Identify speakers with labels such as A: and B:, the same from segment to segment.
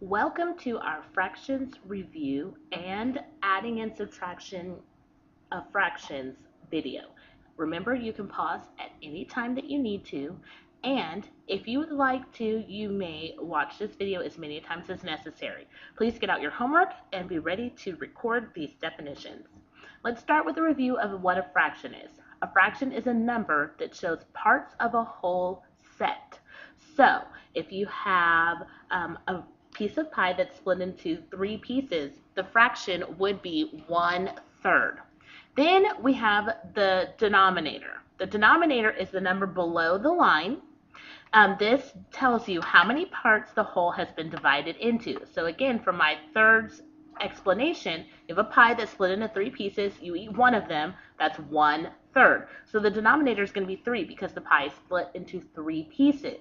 A: Welcome to our fractions review and adding and subtraction of fractions video. Remember, you can pause at any time that you need to, and if you would like to, you may watch this video as many times as necessary. Please get out your homework and be ready to record these definitions. Let's start with a review of what a fraction is. A fraction is a number that shows parts of a whole set. So, if you have a piece of pie that's split into 3 pieces, the fraction would be 1/3. Then we have the denominator. The denominator is the number below the line. This tells you how many parts the whole has been divided into. So again, for my thirds explanation, you have a pie that's split into 3 pieces. You eat one of them. That's 1/3. So the denominator is going to be 3 because the pie is split into 3 pieces.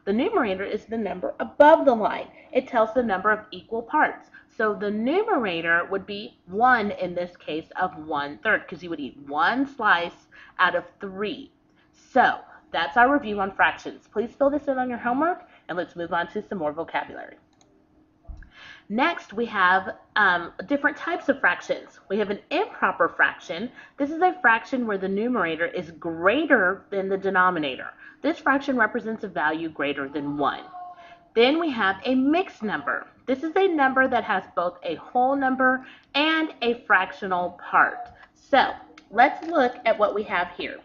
A: The numerator is the number above the line. It tells the number of equal parts. So the numerator would be 1 in this case of 1/3 because you would eat one slice out of 3. So that's our review on fractions. Please fill this in on your homework and let's move on to some more vocabulary. Next, we have different types of fractions. We have an improper fraction. This is a fraction where the numerator is greater than the denominator. This fraction represents a value greater than 1. Then we have a mixed number. This is a number that has both a whole number and a fractional part. So let's look at what we have here.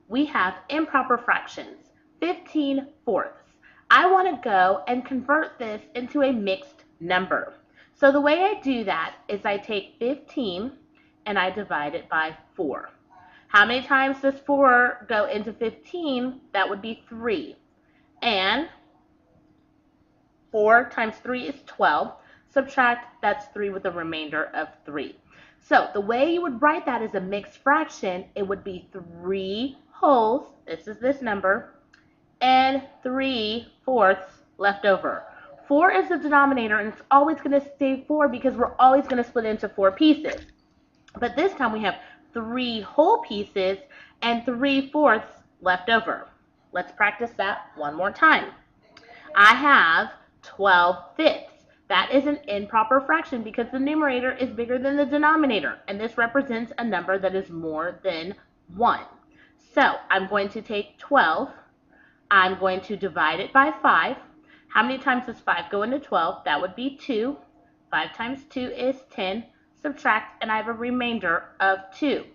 A: We have improper fractions, 15/4. I want to go and convert this into a mixed number. So the way I do that is I take 15 and I divide it by 4. How many times does 4 go into 15? That would be 3. And 4 times 3 is 12. Subtract, that's 3 with a remainder of 3. So the way you would write that as a mixed fraction, it would be 3 wholes, this is this number, and 3/4 left over. 4 is the denominator, and it's always going to stay 4 because we're always going to split into 4 pieces. But this time we have 3 whole pieces and 3/4 left over. Let's practice that one more time. I have 12/5. That is an improper fraction because the numerator is bigger than the denominator, and this represents a number that is more than 1. So I'm going to take 12. I'm going to divide it by 5. How many times does 5 go into 12? That would be 2. 5 times 2 is 10. Subtract, and I have a remainder of 2.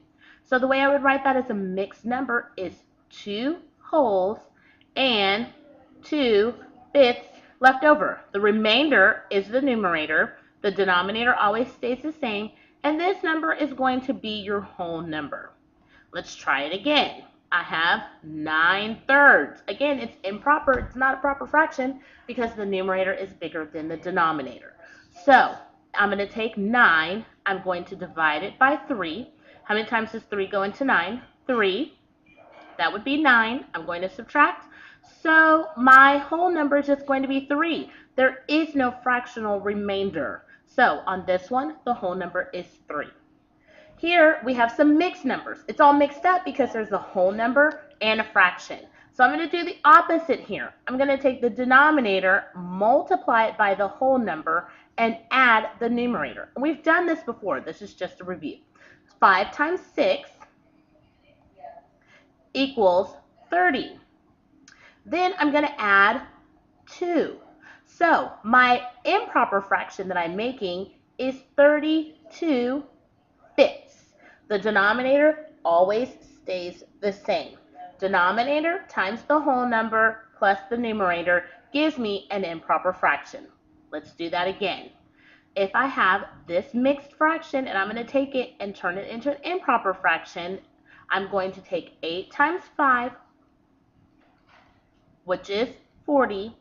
A: So the way I would write that as a mixed number is 2 wholes and 2/5 left over. The remainder is the numerator. The denominator always stays the same, and this number is going to be your whole number. Let's try it again. I have 9/3. Again, it's improper. It's not a proper fraction because the numerator is bigger than the denominator. So I'm going to take 9. I'm going to divide it by 3. How many times does 3 go into 9? 3. That would be 9. I'm going to subtract. So my whole number is just going to be 3. There is no fractional remainder. So on this one, the whole number is 3. Here we have some mixed numbers. It's all mixed up because there's a whole number and a fraction. So I'm going to do the opposite here. I'm going to take the denominator, multiply it by the whole number, and add the numerator. And we've done this before. This is just a review. 5 times 6 equals 30. Then I'm going to add 2. So my improper fraction that I'm making is 32/5. The denominator always stays the same. Denominator times the whole number plus the numerator gives me an improper fraction. Let's do that again. If I have this mixed fraction and I'm going to take it and turn it into an improper fraction, I'm going to take 8 times 5, which is 40,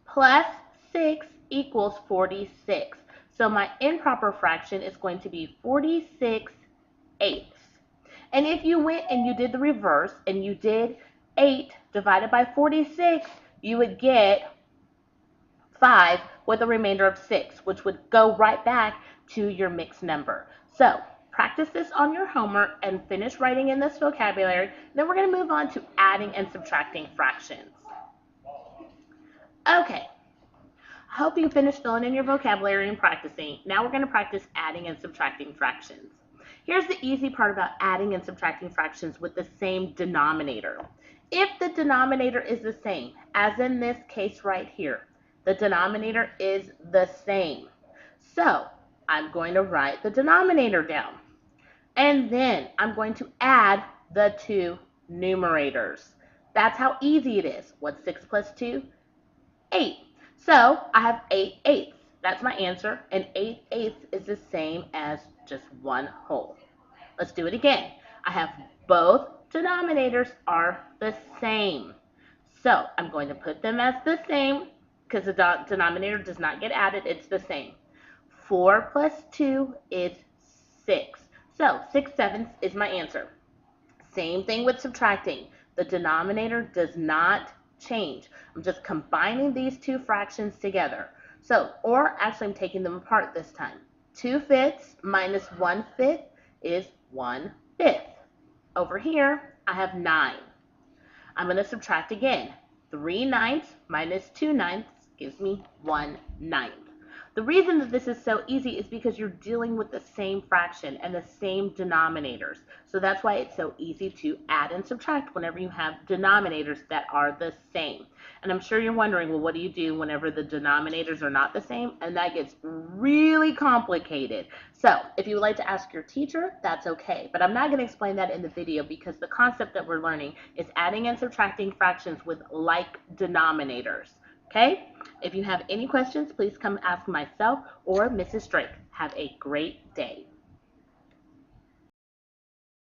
A: plus 6 equals 46. So my improper fraction is going to be 46/8. And if you went and you did the reverse and you did 8 divided by 46, you would get 5 with a remainder of 6, which would go right back to your mixed number. So practice this on your homework and finish writing in this vocabulary. Then we're going to move on to adding and subtracting fractions. Okay. hope you finished filling in your vocabulary and practicing. Now we're going to practice adding and subtracting fractions. Here's the easy part about adding and subtracting fractions with the same denominator. If the denominator is the same, as in this case right here, the denominator is the same. So I'm going to write the denominator down. And then I'm going to add the two numerators. That's how easy it is. What's 6 plus 2? 8. So I have 8/8. That's my answer. And 8/8 is the same as just one whole. Let's do it again. I have both denominators are the same. So I'm going to put them as the same because the denominator does not get added. It's the same. 4 plus 2 is 6. So 6/7 is my answer. Same thing with subtracting. The denominator does not change. I'm just combining these two fractions together. So, or actually I'm taking them apart this time. 2/5 minus 1/5 is 1/5. Over here, I have 9. I'm going to subtract again. 3/9 minus 2/9 gives me 1/9. The reason that this is so easy is because you're dealing with the same fraction and the same denominators. So that's why it's so easy to add and subtract whenever you have denominators that are the same. And I'm sure you're wondering, well, what do you do whenever the denominators are not the same? And that gets really complicated. So if you would like to ask your teacher, that's okay. But I'm not going to explain that in the video because the concept that we're learning is adding and subtracting fractions with like denominators. Okay? If you have any questions, please come ask myself or Mrs. Drake. Have a great day.